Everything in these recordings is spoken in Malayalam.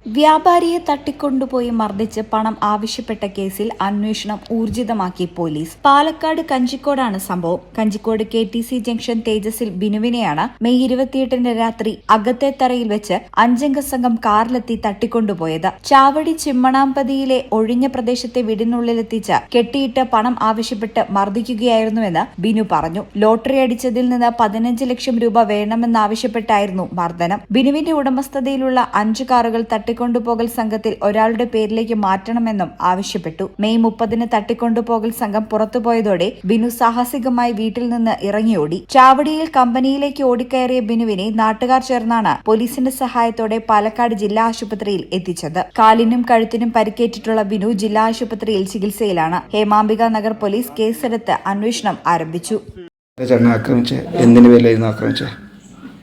വ്യാപാരിയെ തട്ടിക്കൊണ്ടുപോയി മർദ്ദിച്ച് പണം ആവശ്യപ്പെട്ട കേസിൽ അന്വേഷണം ഊർജിതമാക്കി പോലീസ്. പാലക്കാട് കഞ്ചിക്കോടാണ് സംഭവം. കഞ്ചിക്കോട് KTC ജംഗ്ഷൻ തേജസിൽ ബിനുവിനെയാണ് മെയ് 28 രാത്രി അകത്തേത്തറയിൽ വെച്ച് 5 സംഘം കാറിലെത്തി തട്ടിക്കൊണ്ടുപോയത്. ചാവടി ചിമ്മണാമ്പതിയിലെ ഒഴിഞ്ഞ പ്രദേശത്തെ വീടിനുള്ളിലെത്തിച്ച് കെട്ടിയിട്ട് പണം ആവശ്യപ്പെട്ട് മർദ്ദിക്കുകയായിരുന്നുവെന്ന് ബിനു പറഞ്ഞു. ലോട്ടറി അടിച്ചതിൽ നിന്ന് 15 ലക്ഷം രൂപ വേണമെന്നാവശ്യപ്പെട്ടായിരുന്നു മർദ്ദനം. ബിനുവിന്റെ ഉടമസ്ഥതയിലുള്ള 5 കാറുകൾ തട്ടിക്കൊണ്ടുപോകൽ സംഘത്തിൽ ഒരാളുടെ പേരിലേക്ക് മാറ്റണമെന്നും ആവശ്യപ്പെട്ടു. മെയ് 30 തട്ടിക്കൊണ്ടുപോകൽ സംഘം പുറത്തുപോയതോടെ ബിനു സാഹസികമായി വീട്ടിൽ നിന്ന് ഇറങ്ങിയോടി. ചാവടിയിൽ കമ്പനിയിലേക്ക് ഓടിക്കയറിയ ബിനുവിനെ നാട്ടുകാർ ചേർന്നാണ് പോലീസിന്റെ സഹായത്തോടെ പാലക്കാട് ജില്ലാ ആശുപത്രിയിൽ എത്തിച്ചത്. കാലിനും കഴുത്തിനും പരിക്കേറ്റിട്ടുള്ള ബിനു ജില്ലാ ആശുപത്രിയിൽ ചികിത്സയിലാണ്. ഹേമാംബിക നഗർ പോലീസ് കേസെടുത്ത് അന്വേഷണം ആരംഭിച്ചു.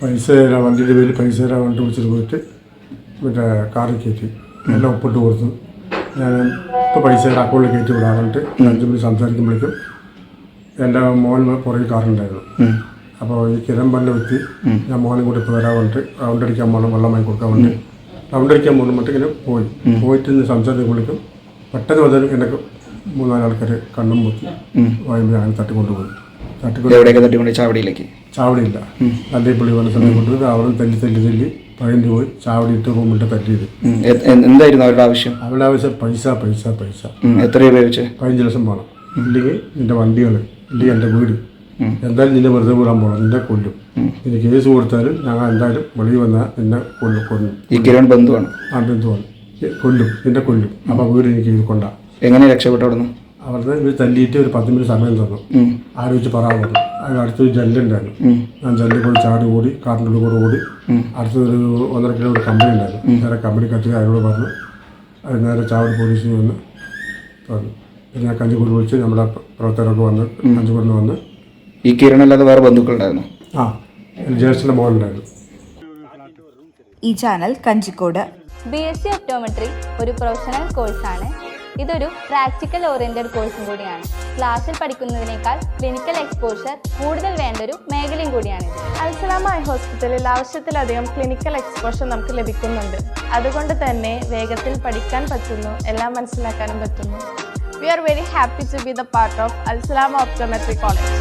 പൈസ വണ്ടിയുടെ പേരിൽ പൈസ കണ്ടുപിടിച്ചിട്ട് പോയിട്ട് മറ്റേ കാറിൽ കയറ്റി എല്ലാം ഒപ്പിട്ട് കൊടുത്തു. ഞാൻ ഇപ്പോൾ പൈസ അക്കൗണ്ടിൽ കയറ്റി വിടാൻ വേണ്ടിയിട്ട് 5 മണി സംസാരിക്കുമ്പോഴേക്കും എൻ്റെ മോൻ പുറകെ കാറുണ്ടായിരുന്നു. അപ്പോൾ ഈ കിരമ്പല്ല വ്യക്തി ഞാൻ മോനെ കൂടി ഇപ്പോൾ വരാൻ വേണ്ടിയിട്ട് റൗണ്ടടിക്കാൻ പോകണം, വെള്ളം വാങ്ങി കൊടുക്കാൻ വേണ്ടി റൗണ്ടടിക്കാൻ പോകണം വേണ്ടിട്ട് ഇങ്ങനെ പോയിട്ട് സംസാരിക്കുമ്പോഴേക്കും പെട്ടെന്ന് വന്നാലും എനിക്ക് 3-4 ആൾക്കാർ കണ്ണും മുത്തി വായുമ്പോൾ അങ്ങനെ തട്ടിക്കൊണ്ടുപോയി. ചാവടിയില്ല തല്ലിപ്പള്ളി പോലെ സ്ഥലം കൊണ്ടുപോയി അവിടെ തല്ലി പഴഞ്ഞു പോയി ചാവടിയിട്ട് റൂമിട്ട് തല്ലിയത്. എന്തായിരുന്നു അവരുടെ ആവശ്യം? അവരുടെ ആവശ്യം പൈസ. എത്ര രൂപ വെച്ച്? 15 ലക്ഷം വേണം, ഇല്ലെങ്കിൽ നിന്റെ വണ്ടികൾ, ഇല്ലെങ്കിൽ എൻ്റെ വീട്, എന്തായാലും നിന്നെ വെറുതെ വിടാൻ പോകണം, നിന്നെ കൊല്ലും, നിന്റെ കേസ് കൊടുത്താലും ഞങ്ങൾ എന്തായാലും വെളിയിൽ വന്നാൽ നിന്നെ കൊല്ലും. ഈ കിരൺ ബന്ധുവാണ്? ആ ബന്ധുവാണ്. നിന്നെ കൊല്ലും. അപ്പോൾ വീട് എനിക്ക് ഇത് കൊണ്ടാ. എങ്ങനെ രക്ഷപ്പെട്ടു? അവിടുന്ന് അവിടുന്ന് ഇവർ തല്ലിയിട്ട് ഒരു 10 മിനിറ്റ് സമയം തന്നു. ആലോചിച്ച് പറയാൻ പറഞ്ഞു. അതിന് അടുത്തൊരു ജല്ലുണ്ടായിരുന്നു. ഞാൻ ജല്ലിൽ കൂടി ചാടി ഓടി, കാറിൻ്റെ ഉള്ളിൽ കൂടെ ഓടി. അടുത്തൊരു 1.5 കിലോമീറ്റർ കമ്പനി ഉണ്ടായിരുന്നു. നേരെ കമ്പനി കത്തി അതിനോട് പറഞ്ഞു. അത് നേരെ ചാവടി പോലീസിൽ വന്ന് പറഞ്ഞു. പിന്നെ ഞാൻ കഞ്ചിക്കോട് വിളിച്ച് നമ്മുടെ പ്രവർത്തകരൊക്കെ വന്ന് കഞ്ചിക്കോടിന് വന്ന്. ഈ കിരണല്ലാതെ വേറെ ബന്ധുക്കളുണ്ടായിരുന്നു? ജേഴ്സിൻ്റെ മോളുണ്ടായിരുന്നു. ഈ ചാനൽ കഞ്ചിക്കോട്. BSc ഒപ്റ്റോമെട്രി ഒരു പ്രൊഫഷണൽ കോഴ്സാണ്. ഇതൊരു പ്രാക്ടിക്കൽ ഓറിയന്റഡ് കോഴ്സും കൂടിയാണ്. ക്ലാസ്സിൽ പഠിക്കുന്നതിനേക്കാൾ ക്ലിനിക്കൽ എക്സ്പോഷർ കൂടുതൽ വേണ്ടൊരു മേഖലയും കൂടിയാണ്. അൽസലാമ ഐ ഹോസ്പിറ്റലിൽ ആവശ്യത്തിലധികം ക്ലിനിക്കൽ എക്സ്പോഷർ നമുക്ക് ലഭിക്കുന്നുണ്ട്. അതുകൊണ്ട് തന്നെ വേഗത്തിൽ പഠിക്കാൻ പറ്റുന്നു, എല്ലാം മനസ്സിലാക്കാനും പറ്റുന്നു. We are very happy to be the part of Al Salama Optometry College.